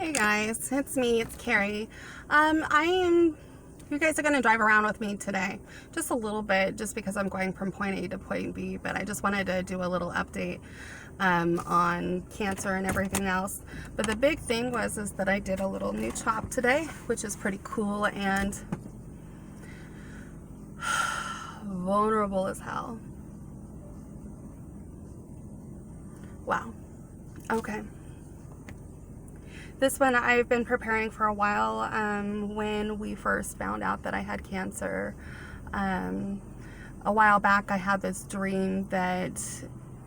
Hey guys, it's me, it's Carrie. You guys are going to drive around with me today, just a little bit, just because I'm going from point A to point B, but I just wanted to do a little update on cancer and everything else. But the big thing is that I did a little new chop today, which is pretty cool and vulnerable as hell. Wow. Okay. This one I've been preparing for a while. When we first found out that I had cancer, a while back I had this dream that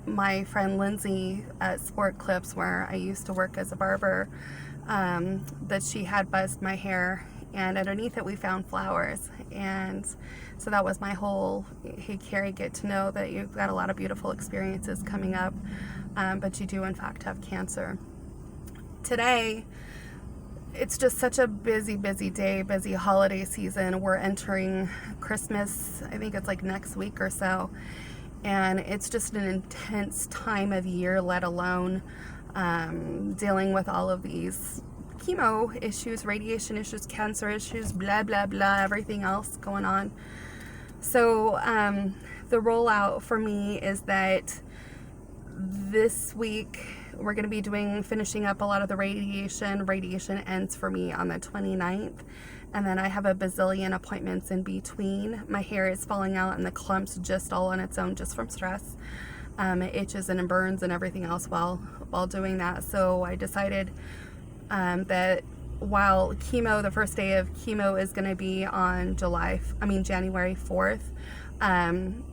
my friend Lindsay at Sport Clips, where I used to work as a barber, that she had buzzed my hair, and underneath it we found flowers. And so that was my whole, hey Carrie, get to know that you've got a lot of beautiful experiences coming up, but you do in fact have cancer. Today, it's just such a busy day, busy holiday season. We're entering Christmas, I think it's like next week or so, and it's just an intense time of year, let alone dealing with all of these chemo issues, radiation issues, cancer issues, blah, blah, blah, everything else going on. So the rollout for me is that this week we're going to be finishing up a lot of the radiation. Radiation ends for me on the 29th, and then I have a bazillion appointments in between. My hair is falling out and the clumps just all on its own, just from stress. It itches and it burns and everything else while doing that. So I decided that while the first day of chemo is going to be on January 4th,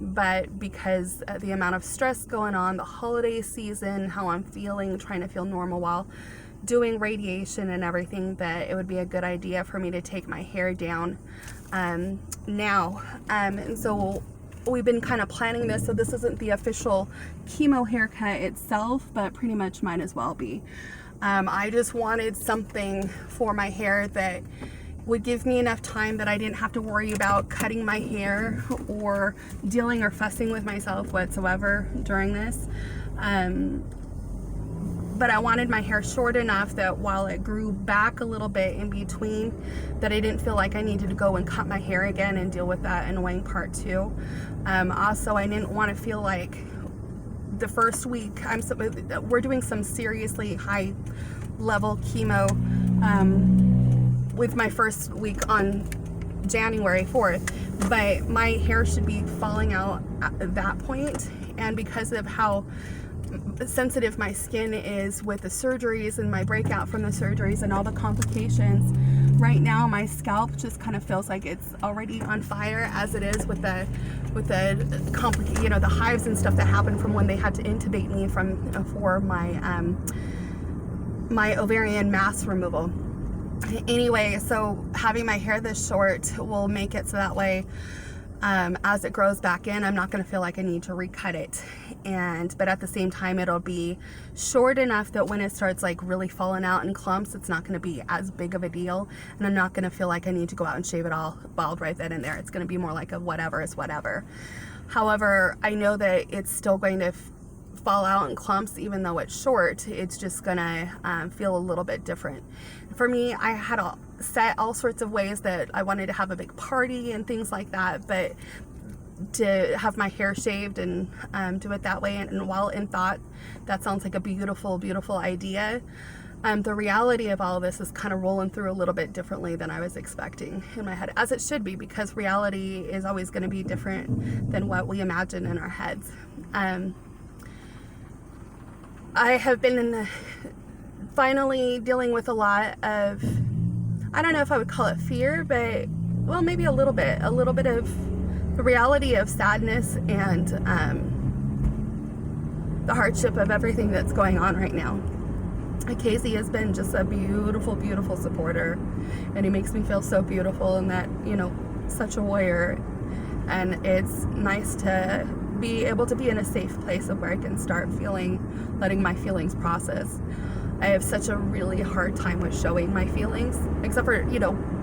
but because of the amount of stress going on, the holiday season, how I'm feeling, trying to feel normal while doing radiation and everything, that it would be a good idea for me to take my hair down now. And so we've been kind of planning this, so this isn't the official chemo haircut itself, but pretty much might as well be. I just wanted something for my hair that would give me enough time that I didn't have to worry about cutting my hair or dealing or fussing with myself whatsoever during this. But I wanted my hair short enough that while it grew back a little bit in between, that I didn't feel like I needed to go and cut my hair again and deal with that annoying part too. Also, I didn't want to feel like the first week we're doing some seriously high level chemo with my first week on January 4th, but my hair should be falling out at that point. And because of how sensitive my skin is with the surgeries and my breakout from the surgeries and all the complications, right now my scalp just kind of feels like it's already on fire, as it is with the the hives and stuff that happened from when they had to intubate me for my ovarian mass removal. Anyway, so having my hair this short will make it so that way as it grows back in, I'm not going to feel like I need to recut it. But at the same time, it'll be short enough that when it starts like really falling out in clumps, it's not going to be as big of a deal, and I'm not going to feel like I need to go out and shave it all bald right then and there. It's going to be more like a whatever is whatever. However, I know that it's still going to fall out in clumps. Even though it's short, it's just gonna feel a little bit different. For me, I had set all sorts of ways that I wanted to have a big party and things like that, but to have my hair shaved and do it that way, and while in thought that sounds like a beautiful idea, the reality of all of this is kind of rolling through a little bit differently than I was expecting in my head, as it should be, because reality is always going to be different than what we imagine in our heads. I have been finally dealing with a lot of, I don't know if I would call it fear, but well, maybe a little bit of the reality of sadness and the hardship of everything that's going on right now. Casey has been just a beautiful supporter, and he makes me feel so beautiful, and that, such a warrior. And it's nice to be able to be in a safe place of where I can start letting my feelings process. I have such a really hard time with showing my feelings, except for,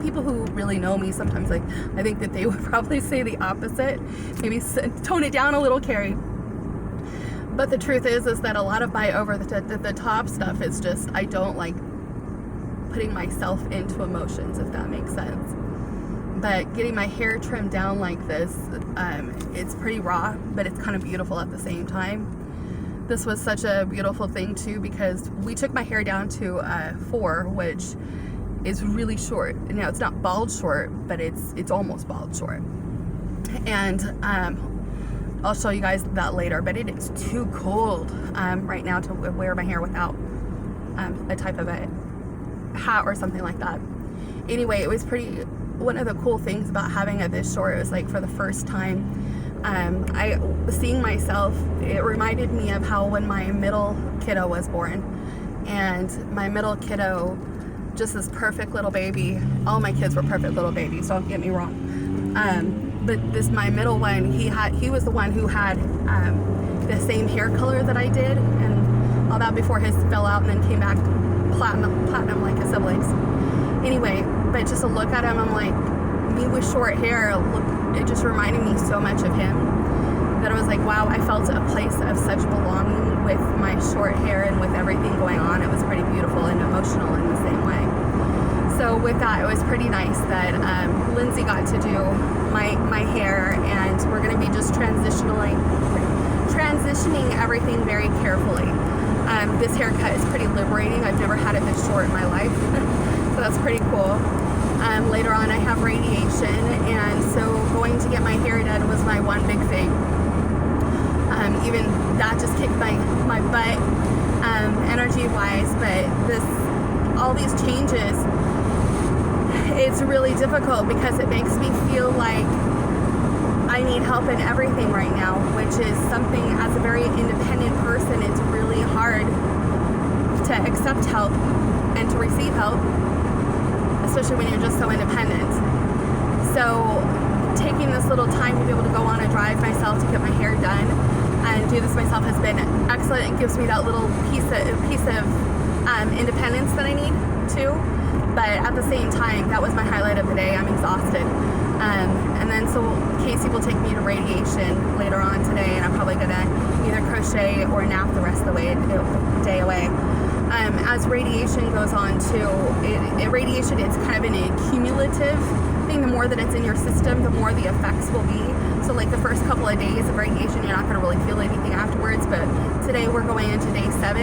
people who really know me. Sometimes I think that they would probably say the opposite. Maybe tone it down a little, Carrie. But the truth is that a lot of my over the top stuff is just, I don't like putting myself into emotions, if that makes sense. But getting my hair trimmed down like this, it's pretty raw, but it's kind of beautiful at the same time. This was such a beautiful thing too, because we took my hair down to 4, which is really short. Now it's not bald short, but it's almost bald short. And I'll show you guys that later, but it is too cold right now to wear my hair without a type of a hat or something like that. Anyway, it was pretty, one of the cool things about having it this short, it was like for the first time, I seeing myself, it reminded me of how when my middle kiddo was born, and my middle kiddo, just this perfect little baby. All my kids were perfect little babies, don't get me wrong. But this, my middle one, he was the one who had the same hair color that I did, and all that before his fell out and then came back platinum like his siblings. Anyway, but just to look at him, I'm like, me with short hair, it just reminded me so much of him that I was like, wow, I felt a place of such belonging with my short hair and with everything going on. It was pretty beautiful and emotional in the same way. So with that, it was pretty nice that Lindsay got to do my hair, and we're going to be just transitioning everything very carefully. This haircut is pretty liberating. I've never had it this short in my life, so that's pretty cool. Later on, I have radiation, and so going to get my hair done was my one big thing. Even that just kicked my butt energy-wise, but all these changes, it's really difficult because it makes me feel like I need help in everything right now, which is something, as a very independent person, it's really hard to accept help and to receive help, especially when you're just so independent. So taking this little time to be able to go on a drive myself to get my hair done and do this myself has been excellent. It gives me that little piece of independence that I need too. But at the same time, that was my highlight of the day. I'm exhausted. And then so Casey will take me to radiation later on today, and I'm probably gonna either crochet or nap the rest of the day away. As radiation goes on too, radiation, it's kind of an accumulative thing. The more that it's in your system, the more the effects will be. So like the first couple of days of radiation, you're not gonna really feel anything afterwards, but today we're going into day 7,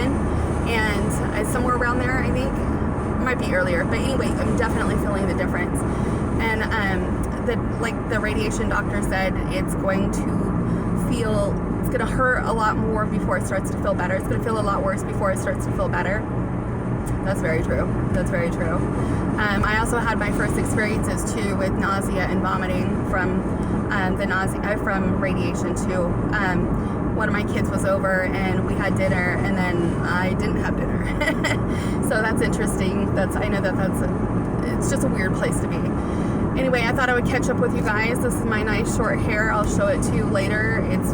and somewhere around there, I think, it might be earlier, but anyway, I'm definitely feeling the difference. And the radiation doctor said it's going to hurt a lot more before it starts to feel better. It's going to feel a lot worse before it starts to feel better. That's very true. That's very true. I also had my first experiences too with nausea and vomiting from from radiation too. One of my kids was over and we had dinner, and then I didn't have dinner. So that's interesting. I know it's just a weird place to be. Anyway, I thought I would catch up with you guys. This is my nice short hair. I'll show it to you later. It's